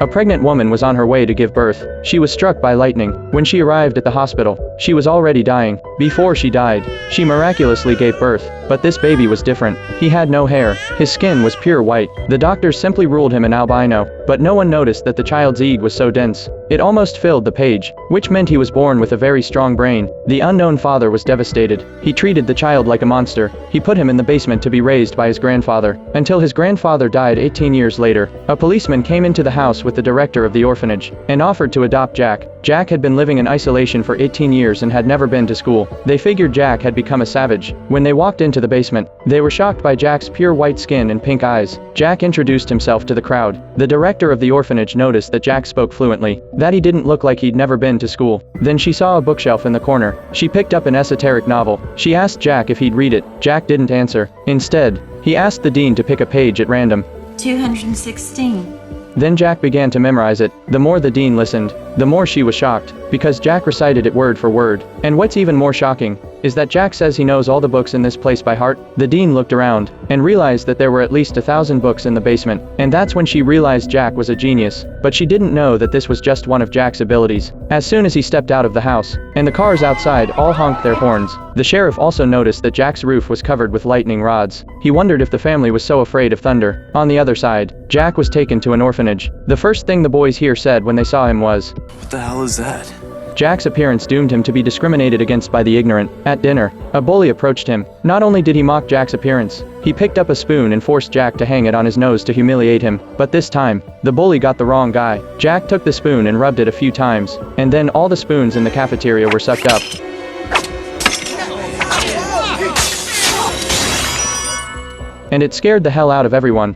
A pregnant woman was on her way to give birth. She was struck by lightning. When she arrived at the hospital, she was already dying. Before she died, she miraculously gave birth. But this baby was different. He had no hair. His skin was pure white. The doctors simply ruled him an albino, but no one noticed that the child's egg was so dense. It almost filled the page, which meant he was born with a very strong brain. The unknown father was devastated. He treated the child like a monster. He put him in the basement to be raised by his grandfather, until his grandfather died 18 years later. A policeman came into the house with the director of the orphanage, and offered to adopt Jack. Jack had been living in isolation for 18 years and had never been to school. They figured Jack had become a savage. When they walked into the basement, they were shocked by Jack's pure white skin and pink eyes. Jack introduced himself to the crowd. The director of the orphanage noticed that Jack spoke fluently, that he didn't look like he'd never been to school. Then she saw a bookshelf in the corner. She picked up an esoteric novel. She asked Jack if he'd read it. Jack didn't answer. Instead, he asked the dean to pick a page at random. 216. Then Jack began to memorize it. The more the dean listened, the more she was shocked, because Jack recited it word for word. And what's even more shocking is that Jack says he knows all the books in this place by heart. The dean looked around and realized that there were at least 1,000 books in the basement, and that's when she realized Jack was a genius. But she didn't know that this was just one of Jack's abilities. As soon as he stepped out of the house, and the cars outside all honked their horns, the sheriff also noticed that Jack's roof was covered with lightning rods. He wondered if the family was so afraid of thunder. On the other side, Jack was taken to an orphanage. The first thing the boys here said when they saw him was, "What the hell is that?" Jack's appearance doomed him to be discriminated against by the ignorant. At dinner, a bully approached him. Not only did he mock Jack's appearance, he picked up a spoon and forced Jack to hang it on his nose to humiliate him. But this time, the bully got the wrong guy. Jack took the spoon and rubbed it a few times, and then all the spoons in the cafeteria were sucked up. And it scared the hell out of everyone.